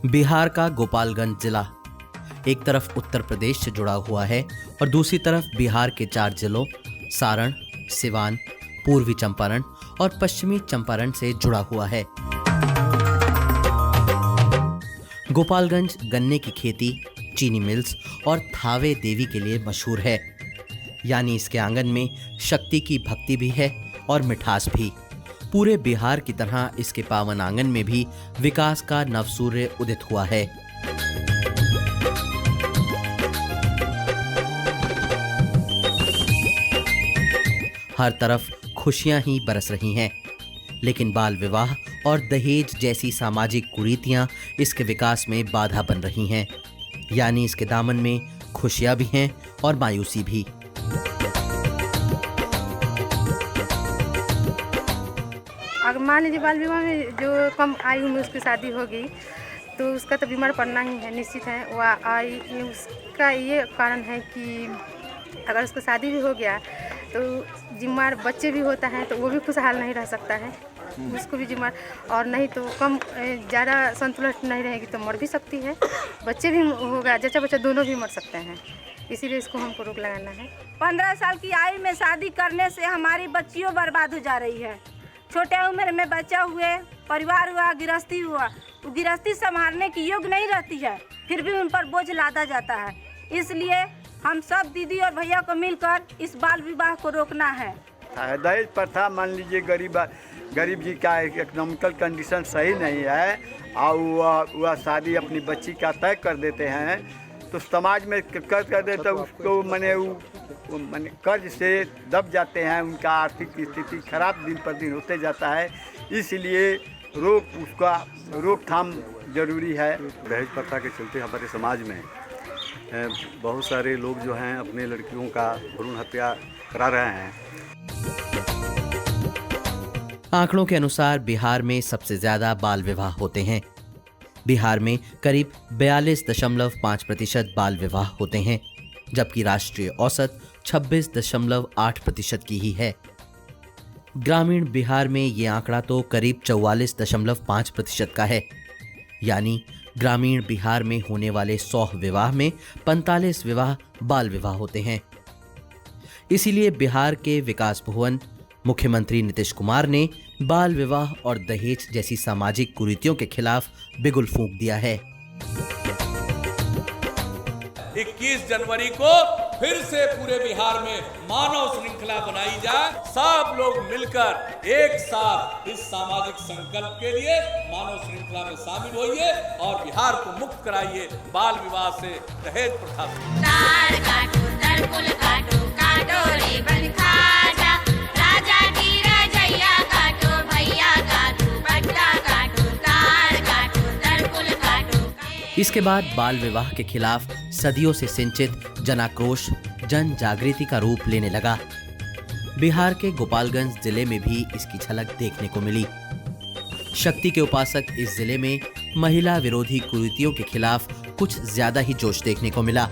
बिहार का गोपालगंज जिला एक तरफ उत्तर प्रदेश से जुड़ा हुआ है और दूसरी तरफ बिहार के 4 जिलों सारण, सिवान, पूर्वी चंपारण और पश्चिमी चंपारण से जुड़ा हुआ है। गोपालगंज गन्ने की खेती, चीनी मिल्स और थावे देवी के लिए मशहूर है। यानी इसके आंगन में शक्ति की भक्ति भी है और मिठास भी। पूरे बिहार की तरह इसके पावन आंगन में भी विकास का नवसूर्य उदित हुआ है। हर तरफ खुशियां ही बरस रही हैं, लेकिन बाल विवाह और दहेज जैसी सामाजिक कुरीतियां इसके विकास में बाधा बन रही हैं। यानी इसके दामन में खुशियां भी हैं और मायूसी भी। अगर मान लीजिए बाल विवाह में जो कम आयु में उसकी शादी होगी तो उसका तो बीमार पड़ना ही है, निश्चित है। वह उसका ये कारण है कि अगर उसको शादी भी हो गया तो जिम्मेदार बच्चे भी होता है तो वो भी खुशहाल नहीं रह सकता है, उसको भी जिम्मेदार। और नहीं तो कम ज़्यादा संतुलन नहीं रहेगी तो मर भी सकती है, बच्चे भी होगा, जच्चा बच्चा दोनों भी मर सकते हैं। इसीलिए इसको हमको रोक लगाना है। 15 साल की आयु में शादी करने से हमारी बच्चियों बर्बाद हो जा रही है। छोटे उम्र में बच्चा हुए, परिवार हुआ, गृहस्थी हुआ, वो गृहस्थी संभालने की योग्य नहीं रहती है, फिर भी उन पर बोझ लादा जाता है। इसलिए हम सब दीदी और भैया को मिलकर इस बाल विवाह को रोकना है। दहेज प्रथा, मान लीजिए गरीब जी का इकोनॉमिकल कंडीशन सही नहीं है और वह शादी अपनी बच्ची का तय कर देते हैं तो समाज में कर्ज कर देते, उसको मैंने कर्ज से दब जाते हैं, उनका आर्थिक स्थिति खराब दिन पर दिन होते जाता है। इसलिए रोकथाम जरूरी है। दहेज प्रथा के चलते हमारे समाज में बहुत सारे लोग जो हैं अपने लड़कियों का भ्रूण हत्या करा रहे हैं। आंकड़ों के अनुसार बिहार में सबसे ज्यादा बाल विवाह होते हैं। बिहार में करीब 42.5% बाल विवाह होते हैं, जबकि राष्ट्रीय औसत 26.8% की ही है। ग्रामीण बिहार में ये आंकड़ा तो करीब 44.5% का है। यानी ग्रामीण बिहार में होने वाले 100 विवाह में 45 विवाह बाल विवाह होते हैं। इसीलिए बिहार के विकास भवन मुख्यमंत्री नीतीश कुमार ने बाल विवाह और दहेज जैसी सामाजिक कुरीतियों के खिलाफ बिगुल फूंक दिया है। 21 जनवरी को फिर से पूरे बिहार में मानव श्रृंखला बनाई जाए। सब लोग मिलकर एक साथ इस सामाजिक संकल्प के लिए मानव श्रृंखला में शामिल होइए और बिहार को मुक्त कराइए बाल विवाह से, दहेज प्रथा से। तार काटो, तरकुल काटो, काटो रे बन खाजा, राजा की रजैया काटो, भैया काटो, बट्टा काटो, तार काटो, तरकुल काटो। इसके बाद बाल विवाह के खिलाफ सदियों से सिंचित जनाक्रोश जन जागृति का रूप लेने लगा। बिहार के गोपालगंज जिले में भी इसकी झलक देखने को मिली। शक्ति के उपासक इस जिले में महिला विरोधी कुरीतियों के खिलाफ कुछ ज्यादा ही जोश देखने को मिला।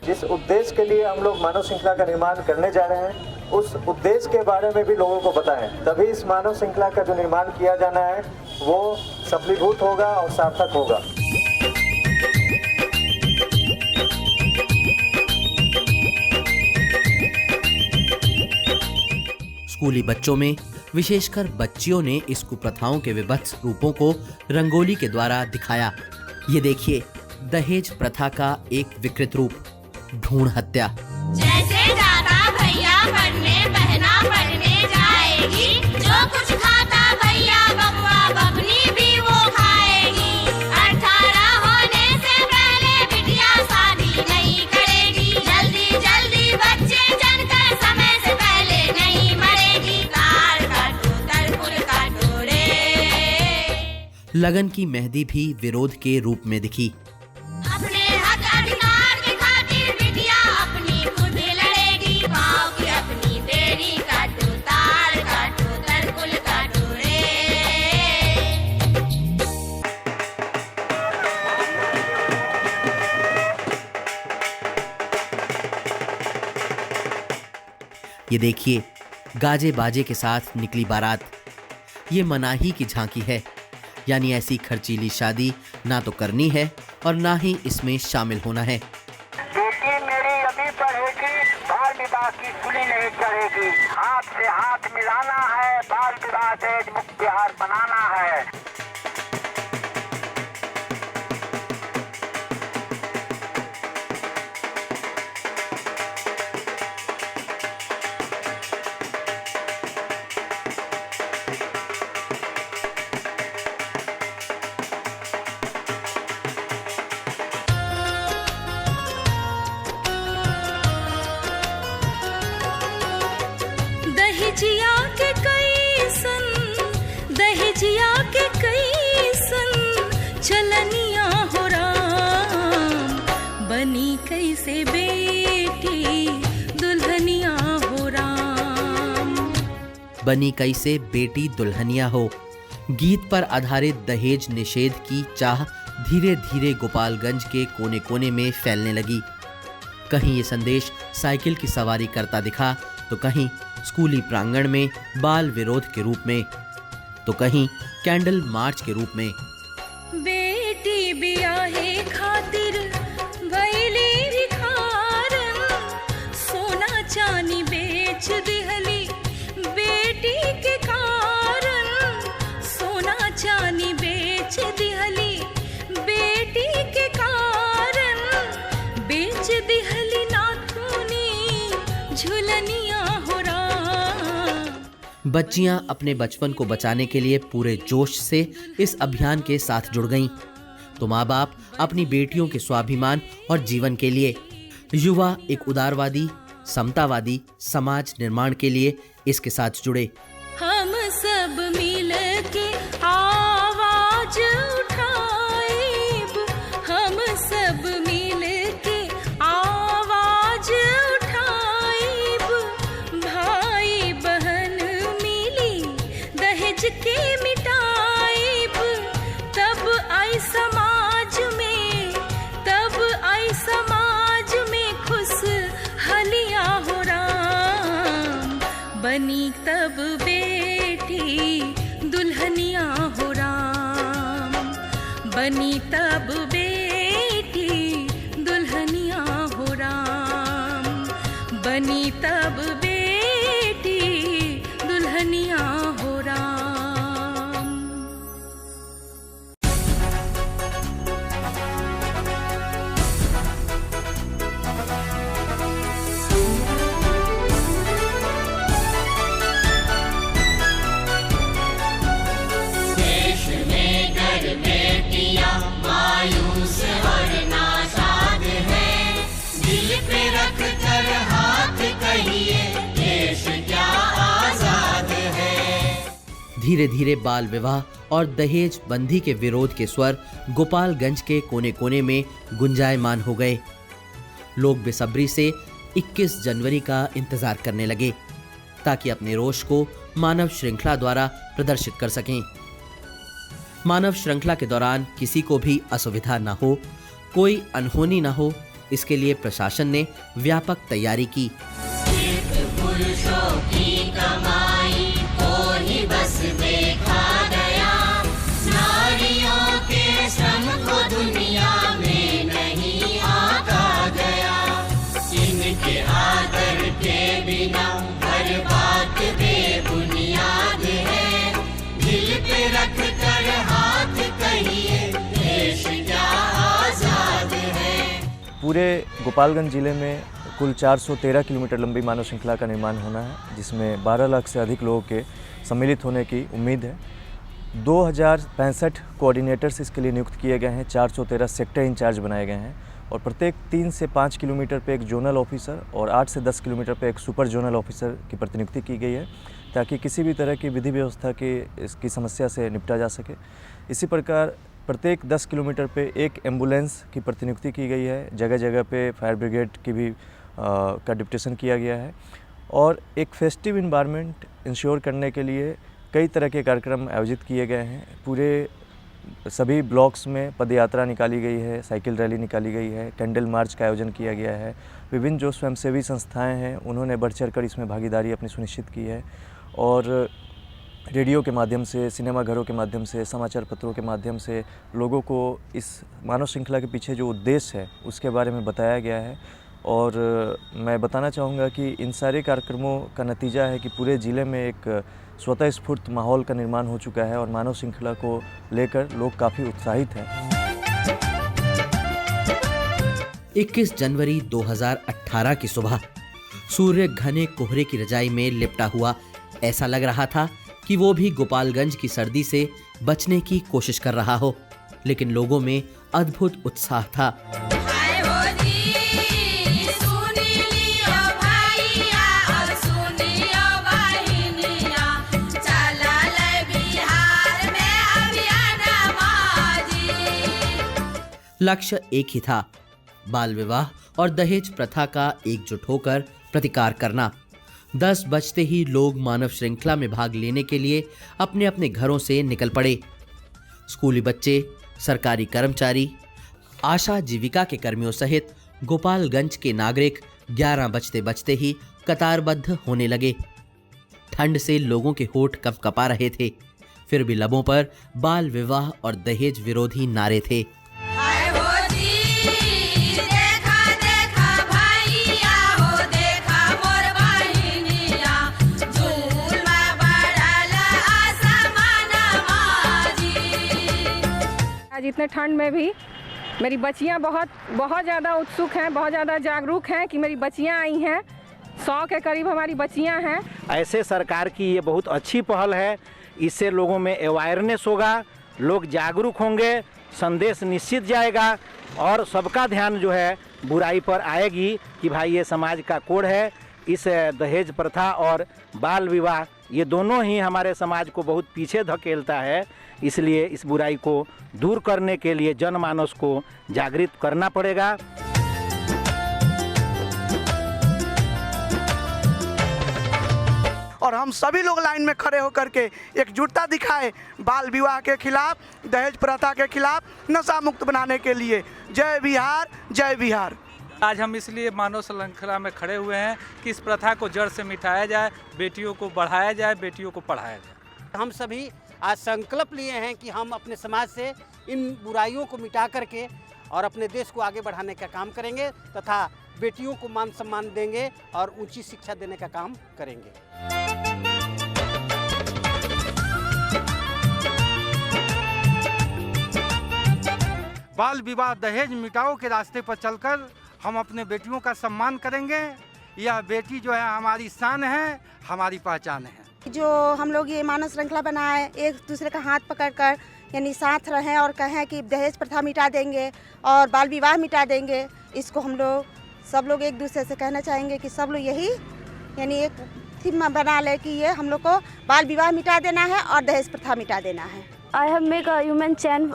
जिस उद्देश्य के लिए हम लोग मानव श्रृंखला का निर्माण करने जा रहे हैं, उस उद्देश्य के बारे में भी लोगों को बताएं, तभी इस मानव श्रृंखला का जो निर्माण किया जाना है वो सफलीभूत होगा और सार्थक होगा। स्कूली बच्चों में, विशेषकर बच्चियों ने इस कुप्रथाओं के विभत्स रूपों को रंगोली के द्वारा दिखाया। ये देखिए, दहेज प्रथा का एक विकृत रूप, भ्रूण हत्या। जैसे दादा भैया पढ़ने, बहना पढ़ने जाएगी, जो कुछ खाता भैया बबुआ बबनी भी वो खाएगी। 18 होने से पहले बिटिया शादी नहीं करेगी, जल्दी जल्दी बच्चे जनकर समय से पहले नहीं मरेगी। तार काटो, तरकुल काटो रे। लगन की मेहंदी भी विरोध के रूप में दिखी। अपने हक अधिकार की खातिर बिटिया अपनी खुद लड़ेगी, पाँव की ये देखिए, गाजे बाजे के साथ निकली बारात। ये मनाही की झांकी है, यानी ऐसी खर्चीली शादी ना तो करनी है और ना ही इसमें शामिल होना है। बेटी मेरी अभी पढ़ेगी, बाल विवाह की सूली नहीं चढ़ेगी। हाथ से हाथ मिलाना है, बाल विवाह दहेज मुक्त बिहार बनाना है। दहेजिया के कई सन चलनिया हो राम, बनी कैसे बेटी दुल्हनिया हो राम। बनी कैसे बेटी दुल्हनिया हो गीत पर आधारित दहेज निषेध की चाह धीरे धीरे गोपालगंज के कोने कोने में फैलने लगी। कहीं ये संदेश साइकिल की सवारी करता दिखा, तो कहीं स्कूली प्रांगण में बाल विरोध के रूप में, तो कहीं कैंडल मार्च के रूप में। बेटी बियाहे खातिर भइली भिखारन, सोना चानी बेच दिहली बेटी के कारण, सोना चानी बेच दिहली बेटी के कारण, बेच दिहली नाथुनी झुलनिया हो राम। बच्चियां अपने बचपन को बचाने के लिए पूरे जोश से इस अभियान के साथ जुड़ गईं, तो माँ बाप अपनी बेटियों के स्वाभिमान और जीवन के लिए, युवा एक उदारवादी समतावादी समाज निर्माण के लिए इसके साथ जुड़े। हम सब मिल के आवाज उठाएब, हम सब मिल के आवाज उठाएब, भाई बहन मिली दहेज के मिटाएब, तब आई समाज में, तब आई समाज में खुशहालिया हो राम, बनी तब बेटी दुल्हनिया हो राम, बनी तब बेटी दुल्हनिया हो राम, बनी तब बेटी दुल्हनिया हो राम। मायूस और नाशाद है, दिल पे रख कर हाथ कहिए देश क्या आजाद है। धीरे धीरे बाल विवाह और दहेज बंदी के विरोध के स्वर गोपालगंज के कोने कोने में गुंजायमान हो गए। लोग बेसब्री से 21 जनवरी का इंतजार करने लगे, ताकि अपने रोष को मानव श्रृंखला द्वारा प्रदर्शित कर सकें। मानव श्रृंखला के दौरान किसी को भी असुविधा न हो, कोई अनहोनी न हो, इसके लिए प्रशासन ने व्यापक तैयारी की। पुरुषों की कमाई को ही बस देखा गया, नारियों के श्रम को दुनिया में नहीं आका गया, इनके आदर के बिना हर बात बेबुनियाद है, दिल पे रख कर हाथ कहिए देश क्या आजाद है। पूरे गोपालगंज जिले में कुल 413 किलोमीटर लंबी मानव श्रृंखला का निर्माण होना है, जिसमें 12 लाख से अधिक लोगों के सम्मिलित होने की उम्मीद है। 2065 कोऑर्डिनेटर्स इसके लिए नियुक्त किए गए हैं, 413 सेक्टर इंचार्ज बनाए गए हैं और प्रत्येक 3 से 5 किलोमीटर पे एक जोनल ऑफिसर और 8 से 10 किलोमीटर पे एक सुपर जोनल ऑफिसर की प्रतिनियुक्ति की गई है, ताकि किसी भी तरह की विधि व्यवस्था की इसकी समस्या से निपटा जा सके। इसी प्रकार प्रत्येक 10 किलोमीटर पे एक एम्बुलेंस की प्रतिनियुक्ति की गई है, जगह जगह पे फायर ब्रिगेड की भी का डिप्यूटेशन किया गया है और एक फेस्टिव इन्वायरमेंट इंश्योर करने के लिए कई तरह के कार्यक्रम आयोजित किए गए हैं। पूरे सभी ब्लॉक्स में पद यात्रा निकाली गई है, साइकिल रैली निकाली गई है, कैंडल मार्च का आयोजन किया गया है। विभिन्न जो स्वयंसेवी संस्थाएं हैं उन्होंने बढ़ चढ़कर इसमें भागीदारी अपनी सुनिश्चित की है और रेडियो के माध्यम से, सिनेमा घरों के माध्यम से, समाचार पत्रों के माध्यम से लोगों को इस मानव श्रृंखला के पीछे जो उद्देश्य है उसके बारे में बताया गया है। और मैं बताना चाहूँगा कि इन सारे कार्यक्रमों का नतीजा है कि पूरे ज़िले में एक स्वतः स्फूर्त माहौल का निर्माण हो चुका है और मानव श्रृंखला को लेकर लोग काफ़ी उत्साहित हैं। 21 जनवरी 2018 की सुबह सूर्य घने कोहरे की रजाई में लिपटा हुआ ऐसा लग रहा था कि वो भी गोपालगंज की सर्दी से बचने की कोशिश कर रहा हो, लेकिन लोगों में अद्भुत उत्साह था। लक्ष्य एक ही था, बाल विवाह और दहेज प्रथा का एकजुट होकर प्रतिकार करना। 10 बजते ही लोग मानव श्रृंखला में भाग लेने के लिए अपने अपने घरों से निकल पड़े। स्कूली बच्चे, सरकारी कर्मचारी, आशा जीविका के कर्मियों सहित गोपालगंज के नागरिक 11 बजते बजते ही कतारबद्ध होने लगे। ठंड से लोगों के होठ कँपकपा रहे थे, फिर भी लबों पर बाल विवाह और दहेज विरोधी नारे थे। आज इतने ठंड में भी मेरी बच्चियां बहुत ज़्यादा उत्सुक हैं, बहुत ज़्यादा जागरूक हैं कि मेरी बच्चियां आई हैं। 100 के करीब हमारी बच्चियां हैं। ऐसे सरकार की ये बहुत अच्छी पहल है। इससे लोगों में अवेयरनेस होगा, लोग जागरूक होंगे, संदेश निश्चित जाएगा और सबका ध्यान जो है बुराई पर आएगी कि भाई ये समाज का कोड है। इस दहेज प्रथा और बाल विवाह ये दोनों ही हमारे समाज को बहुत पीछे धकेलता है। इसलिए इस बुराई को दूर करने के लिए जनमानस को जागृत करना पड़ेगा। और हम सभी लोग लाइन में खड़े होकर के एकजुटता दिखाए बाल विवाह के खिलाफ, दहेज प्रथा के खिलाफ, नशा मुक्त बनाने के लिए। जय बिहार, जय बिहार। आज हम इसलिए मानव श्रृंखला में खड़े हुए हैं कि इस प्रथा को जड़ से मिटाया जाए, बेटियों को बढ़ाया जाए, बेटियों को पढ़ाया जाए। हम सभी आज संकल्प लिए हैं कि हम अपने समाज से इन बुराइयों को मिटा करके और अपने देश को आगे बढ़ाने का काम करेंगे तथा बेटियों को मान सम्मान देंगे और ऊंची शिक्षा देने का काम करेंगे। बाल विवाह दहेज मिटाओ के रास्ते पर चलकर हम अपने बेटियों का सम्मान करेंगे। यह बेटी जो है हमारी शान है, हमारी पहचान है। जो हम लोग ये मानव श्रृंखला बनाए, एक दूसरे का हाथ पकड़कर यानी साथ रहें और कहें कि दहेज प्रथा मिटा देंगे और बाल विवाह मिटा देंगे। इसको हम लोग सब लोग एक दूसरे से कहना चाहेंगे कि सब लोग यही यानी एक थीम बना ले कि ये हम लोग को बाल विवाह मिटा देना है और दहेज प्रथा मिटा देना है। I have made a human chain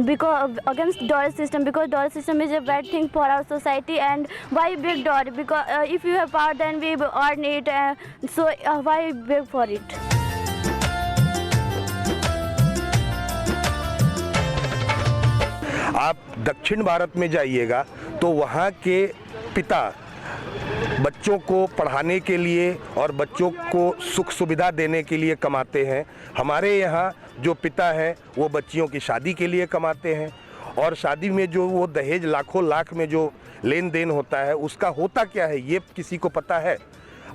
because against dowry system, because dowry system is a bad thing for our society. And why beg dowry? Because if you have power, then we earn it. So why beg for it? आप दक्षिण भारत में जाइएगा तो वहाँ के पिता बच्चों को पढ़ाने के लिए और बच्चों को सुख सुविधा देने के लिए कमाते हैं। हमारे यहाँ जो पिता हैं वो बच्चियों की शादी के लिए कमाते हैं और शादी में जो वो दहेज लाखों लाख में जो लेन देन होता है उसका होता क्या है ये किसी को पता है?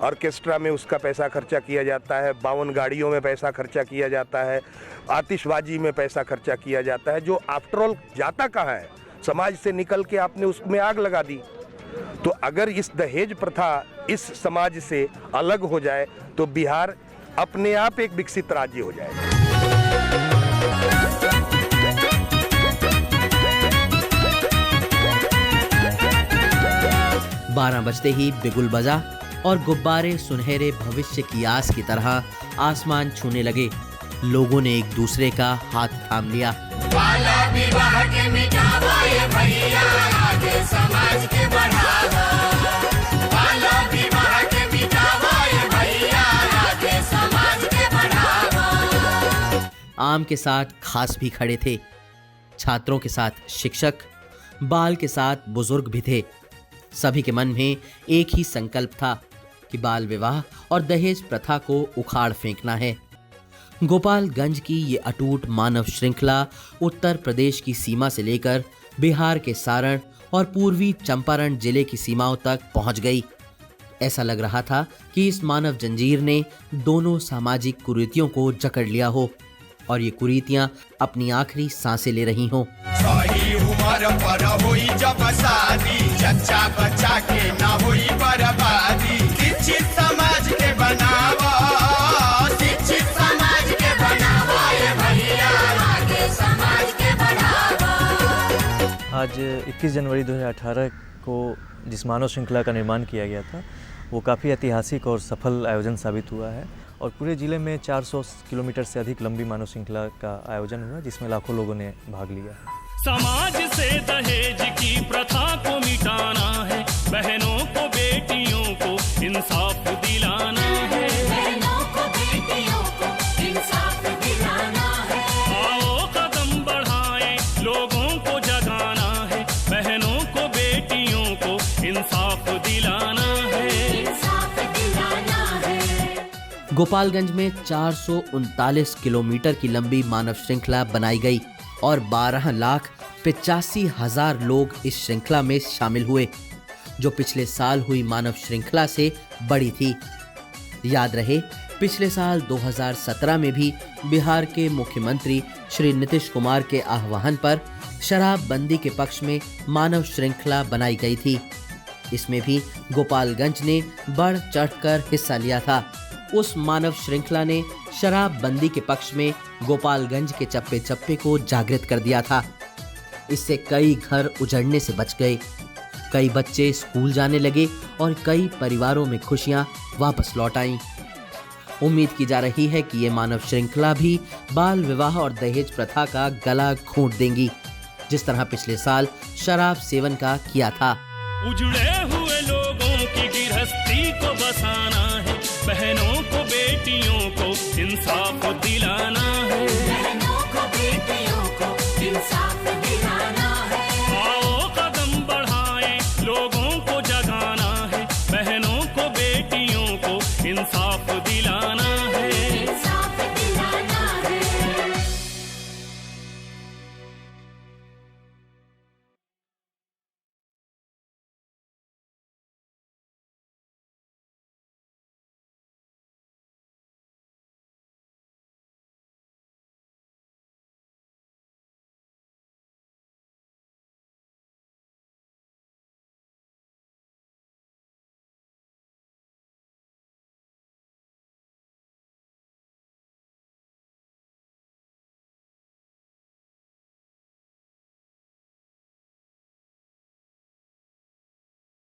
ऑर्केस्ट्रा में उसका पैसा खर्चा किया जाता है, 52 गाड़ियों में पैसा खर्चा किया जाता है, आतिशबाजी में पैसा खर्चा किया जाता है, जो आफ्टर ऑल जाता कहाँ है? समाज से निकल के आपने उसमें आग लगा दी। तो अगर इस दहेज प्रथा इस समाज से अलग हो जाए तो बिहार अपने आप एक विकसित राज्य हो जाएगा। 12 बजते ही बिगुल बजा और गुब्बारे सुनहरे भविष्य की आस की तरह आसमान छूने लगे। लोगों ने एक दूसरे का हाथ थाम लिया। बाला विवाह के मिटावा ये भैया, आगे समाज के बढ़ावा। बाला विवाह के मिटावा ये भैया, आगे समाज के बढ़ावा। आम के साथ खास भी खड़े थे। छात्रों के साथ शिक्षक, बाल के साथ बुजुर्ग भी थे। सभी के मन में एक ही संकल्प था कि बाल विवाह और दहेज प्रथा को उखाड़ फेंकना है। गोपालगंज की ये अटूट मानव श्रृंखला उत्तर प्रदेश की सीमा से लेकर बिहार के सारण और पूर्वी चंपारण जिले की सीमाओं तक पहुंच गई। ऐसा लग रहा था कि इस मानव जंजीर ने दोनों सामाजिक कुरीतियों को जकड़ लिया हो और ये कुरीतियां अपनी आखिरी सांसें ले रही हों। सही उम्र पर होई जब शादी, जच्चा बच्चा के ना होई बर्बादी। शिक्षित समाज के बनावा, शिक्षित समाज के बनावा, ये भैया आगे समाज के बढ़ावा। आज 21 जनवरी 2018 को जिस मानव श्रृंखला का निर्माण किया गया था वो काफ़ी ऐतिहासिक और सफल आयोजन साबित हुआ है और पूरे ज़िले में 400 किलोमीटर से अधिक लंबी मानव श्रृंखला का आयोजन हुआ जिसमें लाखों लोगों ने भाग लिया। समाज से दहेज की प्रथा को मिटाना है, बहनों को बेटियों को इंसाफ दिलाना है, बहनों को बेटियों को इंसाफ दिलाना है। आओ कदम बढ़ाएं, लोगों को जगाना है, बहनों को बेटियों को इंसाफ दिलाना है, इंसाफ दिलाना है। गोपालगंज में 439 किलोमीटर की लंबी मानव श्रृंखला बनाई गई और 12,85,000 लोग इस श्रृंखला में शामिल हुए, जो पिछले साल हुई मानव श्रृंखला से बड़ी थी। याद रहे, पिछले साल 2017 में भी बिहार के मुख्यमंत्री श्री नीतीश कुमार के आह्वान पर शराबबंदी के पक्ष में मानव श्रृंखला बनाई गई थी। इसमें भी गोपालगंज ने बढ़ चढ़कर हिस्सा लिया था। उस मानव श्रृंखला ने शराबबंदी के पक्ष में गोपालगंज के चप्पे चप्पे को जागृत कर दिया था। इससे कई घर उजड़ने से बच गए, कई बच्चे स्कूल जाने लगे और कई परिवारों में खुशियां वापस लौट आईं। उम्मीद की जा रही है कि ये मानव श्रृंखला भी बाल विवाह और दहेज प्रथा का गला घोंट देंगी, जिस तरह पिछले साल शराब सेवन का किया था। उजड़े हुए लोगों की गृहस्थी को बसाना है, बहनों को बेटियों को इंसाफ दिलाना है, बहनों को बेटियों को इंसाफ